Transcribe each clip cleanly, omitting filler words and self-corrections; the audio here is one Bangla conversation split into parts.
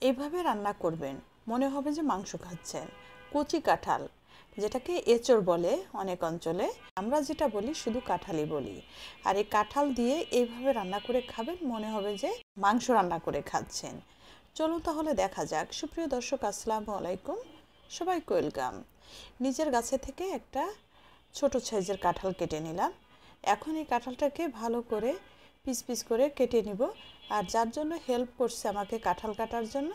এইভাবে রান্না করবেন, মনে হবে যে মাংস খাচ্ছেন। কচি কাঁঠাল, যেটাকে এঁচড় বলে অনেক অঞ্চলে, আমরা যেটা বলি শুধু কাঁঠালই বলি। আর এই কাঁঠাল দিয়ে এইভাবে রান্না করে খাবেন, মনে হবে যে মাংস রান্না করে খাচ্ছেন। চলুন তাহলে দেখা যাক। সুপ্রিয় দর্শক, আসসালামু আলাইকুম, সবাইকে ওয়েলকাম। নিজের গাছে থেকে একটা ছোট সাইজের কাঁঠাল কেটে নিলাম। এখন এই কাঁঠালটাকে ভালো করে পিস পিস করে কেটে নিব। আর যার জন্য হেল্প করছে আমাকে কাঁঠাল কাটার জন্য,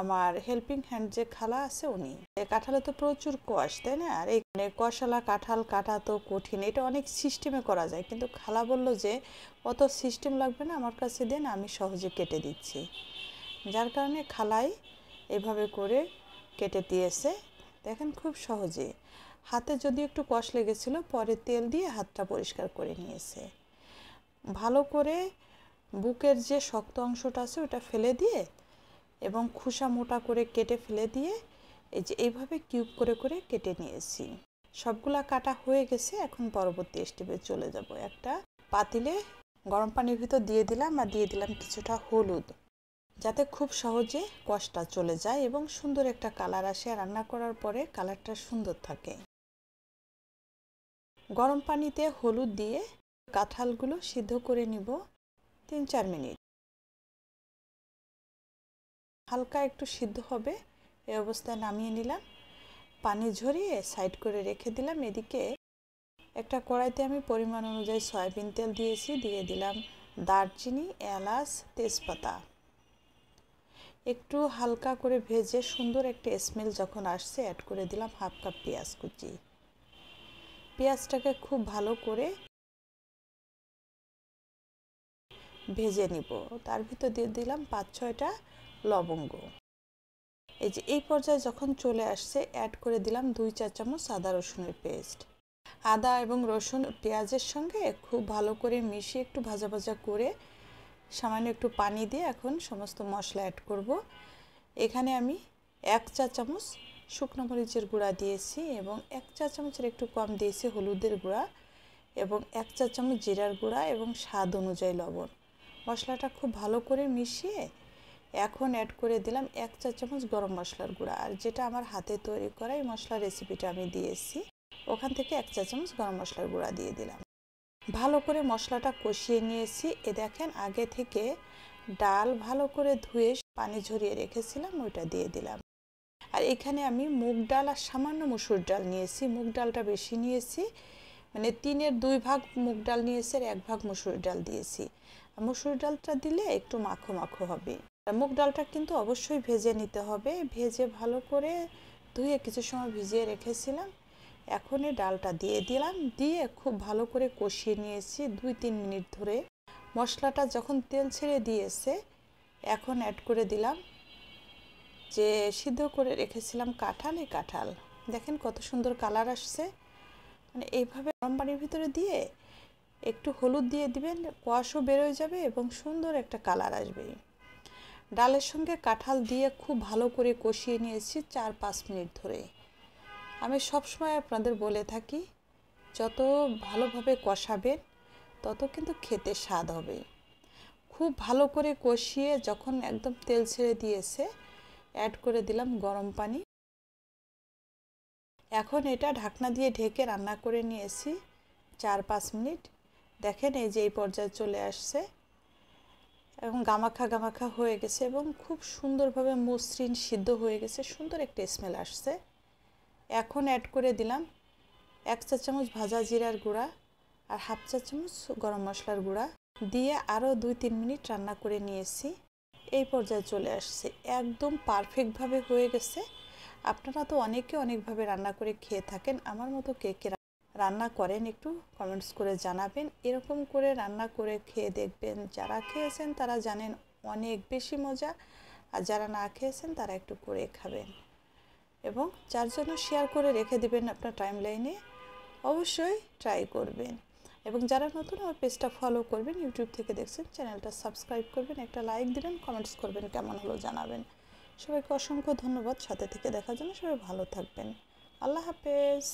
আমার হেল্পিং হ্যান্ড যে খালা আছে উনি। কাঁঠালে তো প্রচুর কোয়াশ, তাই না? আর এই কোয়াশালা কাঁঠাল কাটা তো কঠিন, এটা অনেক সিস্টেমে করা যায়, কিন্তু খালা বলল যে অত সিস্টেম লাগবে না, আমার কাছে দেন, আমি সহজে কেটে দিচ্ছি। যার কারণে খালাই এভাবে করে কেটে দিয়েছে। দেখেন খুব সহজে। হাতে যদি একটু কষ লেগেছিল, পরে তেল দিয়ে হাতটা পরিষ্কার করে নিয়েছে। ভালো করে বুকের যে শক্ত অংশটা আছে ওটা ফেলে দিয়ে এবং খোসা মোটা করে কেটে ফেলে দিয়ে এই যে এইভাবে কিউব করে করে কেটে নিয়েছি। সবগুলা কাটা হয়ে গেছে। এখন পরবর্তী স্টেপে চলে যাব। একটা পাতিলে গরম পানির ভিতর দিয়ে দিলাম, আর দিয়ে দিলাম কিছুটা হলুদ, যাতে খুব সহজে কষটা চলে যায় এবং সুন্দর একটা কালার আসে। রান্না করার পরে কালারটা সুন্দর থাকে। গরম পানিতে হলুদ দিয়ে কাঁঠালগুলো সিদ্ধ করে নিব 3-4 মিনিট। হালকা একটু সিদ্ধ হবে, এই অবস্থায় নামিয়ে নিলাম। পানি ঝরিয়ে সাইড করে রেখে দিলাম। এদিকে একটা কড়াইতে আমি পরিমাণ অনুযায়ী সয়াবিন তেল দিয়েছি, দিয়ে দিলাম দারচিনি, এলাচ, তেজপাতা। একটু হালকা করে ভেজে সুন্দর একটা স্মেল যখন আসছে, অ্যাড করে দিলাম 1/2 কাপ পেঁয়াজ কুচি। পেঁয়াজটাকে খুব ভালো করে ভেজে নিব। তার ভিতর দিয়ে দিলাম 5-6টা লবঙ্গ। এই যে এই পর্যায়ে যখন চলে আসছে, অ্যাড করে দিলাম 2 চা চামচ আদা রসুনের পেস্ট। আদা এবং রসুন পেঁয়াজের সঙ্গে খুব ভালো করে মিশিয়ে একটু ভাজা ভাজা করে সামান্য একটু পানি দিয়ে এখন সমস্ত মশলা অ্যাড করব। এখানে আমি 1 চা চামচ শুকনো মরিচের গুঁড়া দিয়েছি এবং 1 চা চামচের একটু কম দিয়েছি হলুদের গুঁড়া এবং 1 চা চামচ জিরার গুঁড়া এবং স্বাদ অনুযায়ী লবণ। মশলাটা খুব ভালো করে মিশিয়ে এখন অ্যাড করে দিলাম 1 চা চামচ গরম মশলার গুঁড়া। আর যেটা আমার হাতে তৈরি করা এই মশলার রেসিপিটা আমি দিয়েছি, ওখান থেকে 1 চা চামচ গরম মশলার গুঁড়া দিয়ে দিলাম। ভালো করে মশলাটা কষিয়ে নিয়েছি। এ দেখেন আগে থেকে ডাল ভালো করে ধুয়ে পানি ঝরিয়ে রেখেছিলাম, ওইটা দিয়ে দিলাম। আর এখানে আমি মুগ ডাল আর সামান্য মসুর ডাল নিয়েছি। মুগ ডালটা বেশি নিয়েছি, মানে 3-এর 2 ভাগ মুগ ডাল নিয়েছি আর 1 ভাগ মসুর ডাল দিয়েছি। মসুর ডালটা দিলে একটু মাখো মাখো হবে। মুগ ডালটা কিন্তু অবশ্যই ভেজে নিতে হবে। ভেজে ভালো করে ধুয়ে কিছু সময় ভিজিয়ে রেখেছিলাম। এখন এই ডালটা দিয়ে দিলাম, দিয়ে খুব ভালো করে কষিয়ে নিয়েছি 2-3 মিনিট ধরে। মশলাটা যখন তেল ছেড়ে দিয়েছে, এখন অ্যাড করে দিলাম যে সিদ্ধ করে রেখেছিলাম কাঁঠাল। এই কাঁঠাল দেখেন কত সুন্দর কালার আসছে। মানে এইভাবে গরম পানির ভিতরে দিয়ে একটু হলুদ দিয়ে দিবেন, কোয়াশও বেরোয় যাবে এবং সুন্দর একটা কালার আসবে। ডালের সঙ্গে কাঁঠাল দিয়ে খুব ভালো করে কষিয়ে নিয়েছি 4-5 মিনিট ধরে। আমি সবসময় আপনাদের বলে থাকি, যত ভালোভাবে কষাবেন তত কিন্তু খেতে স্বাদ হবে। খুব ভালো করে কষিয়ে যখন একদম তেল ছেড়ে দিয়েছে, অ্যাড করে দিলাম গরম পানি। এখন এটা ঢাকনা দিয়ে ঢেকে রান্না করে নিয়েছি 4-5 মিনিট। দেখেন এই যে এই পর্যায়ে চলে আসছে এবং গামাখা গামাখা হয়ে গেছে এবং খুব সুন্দরভাবে মসৃণ সিদ্ধ হয়ে গেছে, সুন্দর একটা স্মেল আসছে। এখন অ্যাড করে দিলাম 1 চা চামচ ভাজা জিরার গুঁড়া আর 1/2 চা চামচ গরম মশলার গুঁড়া দিয়ে আরও 2-3 মিনিট রান্না করে নিয়েছি। এই পর্যায়ে চলে আসছে, একদম পারফেক্টভাবে হয়ে গেছে। আপনারা তো অনেকে অনেকভাবে রান্না করে খেয়ে থাকেন, আমার মতো কে কে রান্না করেন একটু কমেন্টস করে জানাবেন। এরকম করে রান্না করে খেয়ে দেখবেন, যারা খেয়েছেন তারা জানেন অনেক বেশি মজা, আর যারা না খেয়েছেন তারা একটু করে খাবেন এবং যার জন্য শেয়ার করে রেখে দেবেন আপনার টাইমলাইনে। অবশ্যই ট্রাই করবেন এবং যারা নতুন আমার পেজটা ফলো করবেন, ইউটিউব থেকে দেখছেন চ্যানেলটা সাবস্ক্রাইব করবেন, একটা লাইক দিবেন, কমেন্টস করবেন কেমন হলো জানাবেন। সবাইকে অসংখ্য ধন্যবাদ সাথে থেকে দেখার জন্য। সবাই ভালো থাকবেন। আল্লাহ হাফেজ।